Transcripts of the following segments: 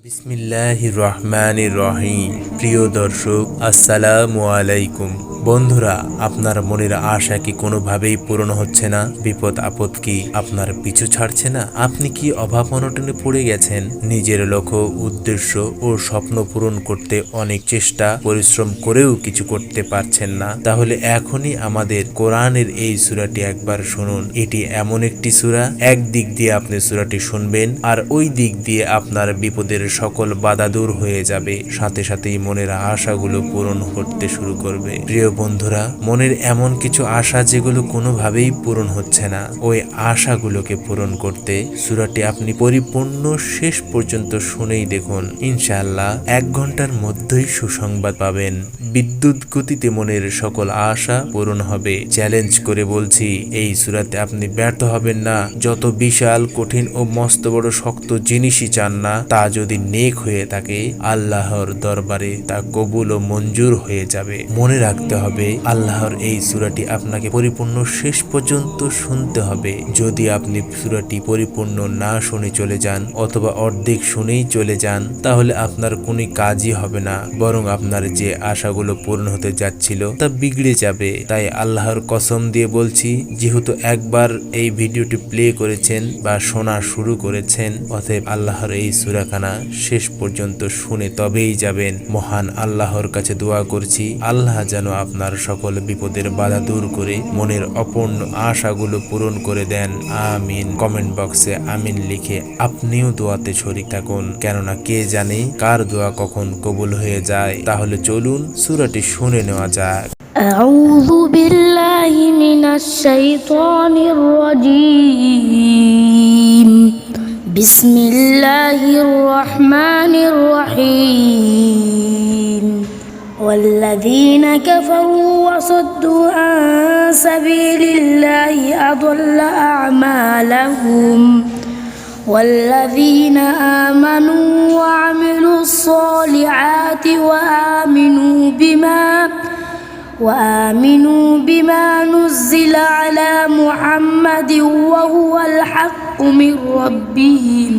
বিসমিল্লাহির রহমানির রহিম। প্রিয় দর্শক, আসসালামু আলাইকুম। বন্ধুরা, আপনার মনের আশা কি কোনোভাবেই পূরণ হচ্ছে না? বিপদ আপদ কি আপনার পিছু ছাড়ছে না? আপনি কি অভাব অনটনে পড়ে গেছেন? নিজের লক্ষ্য, উদ্দেশ্য ও স্বপ্ন পূরণ করতে অনেক চেষ্টা পরিশ্রম করেও কিছু করতে পারছেন না? তাহলে এখনই আমাদের কোরআনের এই সূরাটি একবার শুনুন। এটি এমন একটি সূরা, এক দিক দিয়ে আপনি সূরাটি শুনবেন আর ওই দিক দিয়ে আপনার বিপদের সকল বাধা দূর হয়ে যাবে, সাথে সাথেই মনের আশাগুলো পূরণ করতে শুরু করবে। প্রিয় বন্ধুরা, মনের এমন কিছু আশা যেগুলো কোনোভাবেই পূরণ হচ্ছে না, ওই আশাগুলোকে পূরণ করতে সূরাটি আপনি পরিপূর্ণ শেষ পর্যন্ত শুনেই দেখুন। ইনশাআল্লাহ 1 ঘন্টার মধ্যেই সুসংবাদ পাবেন। বিদ্যুৎ গতিতে মনের সকল আশা পূরণ হবে। চ্যালেঞ্জ করে বলছি, এই সূরাতে আপনি ব্যর্থ হবেন না। যত বিশাল, কঠিন ও মস্ত বড় শক্ত জিনিসই চান না, তা যদি নেক হয়ে থাকে, আল্লাহর দরবারে তা কবুল ও মঞ্জুর হয়ে যাবে। মনে রাখতে হবে, আল্লাহর এই সূরাটি আপনাকে পরিপূর্ণ শেষ পর্যন্ত শুনতে হবে। যদি আপনি সূরাটি পরিপূর্ণ না শুনে চলে যান অথবা অর্ধেক শুনেই চলে যান, তাহলে আপনার কোনো কাজই হবে না, বরং আপনার যে আশাগুলো পূরণ হতে যাচ্ছিল তা বিগড়ে যাবে। তাই আল্লাহর কসম দিয়ে বলছি, যেহেতু একবার এই ভিডিওটি প্লে করেছেন বা শোনা শুরু করেছেন, অতএব আল্লাহর এই সূরাখানা শেষ পর্যন্ত শুনে তবেই যাবেন। মহান আল্লাহর কাছে দোয়া করছি, আল্লাহ যেন আপনার সকল বিপদের বাধা দূর করে মনের অপূর্ণ আশাগুলো পূরণ করে দেন। আমিন। কমেন্ট বক্সে আমিন লিখে আপনিও দোয়াতে শরীক থাকুন, কেননা কে জানে কার দোয়া কখন কবুল হয়ে যায়। তাহলে চলুন সূরাটি শুনে নেওয়া যাক। أعوذ بالله من الشيطان الرجيم. بسم الله الرحمن الرحيم. والذين كفروا وصدوا عن سبيل الله أضل أعمالهم. والذين آمنوا وعملوا الصالحات وآمنوا بما نزل على محمد وهو الحق من ربهم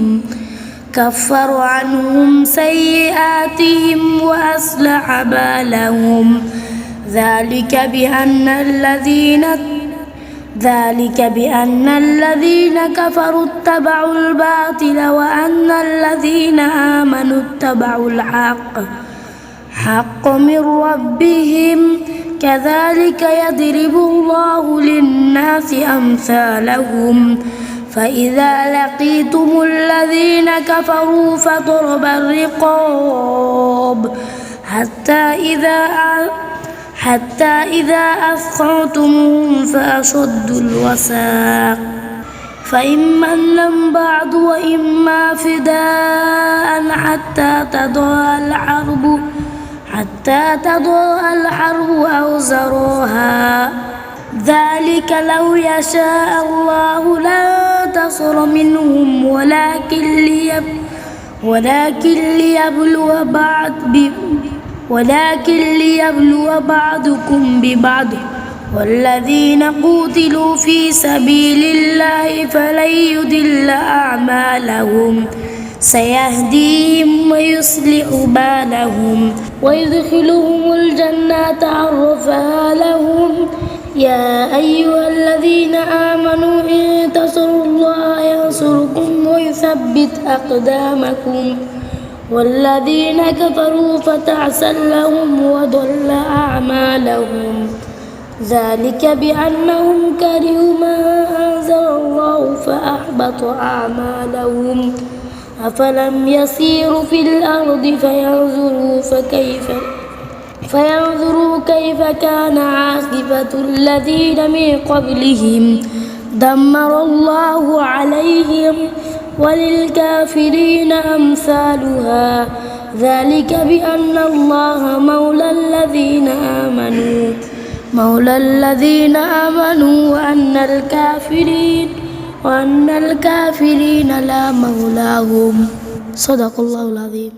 كفر عنهم سيئاتهم وأصلح بالهم. ذلك بأن الذين كفروا اتبعوا الباطل وأن الذين آمنوا اتبعوا الحق من ربهم. كذلك يضرب الله للناس أمثالهم. فإذا لقيتم الذين كفروا فضرب الرقاب حتى إذا أثخنتموهم فأشدوا الوثاق، فإما منا بعد وإما فداء حتى تضع الحرب أوزارها. ذلك لو يشاء الله لانتصر منهم ولكن ليبلو بعضكم ببعض. والذين قتلوا في سبيل الله فلن يضل أعمالهم. سيهديهم ويصلح بالهم ويدخلهم الجنات عرفها لهم. يا أيها الذين آمنوا إن تنصروا الله ينصركم ويثبت أقدامكم. والذين كفروا فتعسا لهم وضل أعمالهم. ذلك بأنهم كرهوا ما أنزل الله فأحبط أعمالهم. أفلم يسيروا في الأرض فينظروا كيف كان عاقبة الذين من قبلهم. دمر الله عليهم وللكافرين أمثالها. ذلك بأن الله مولى الذين آمنوا وأن الكافرين لا مولاهم. صدق الله العظيم.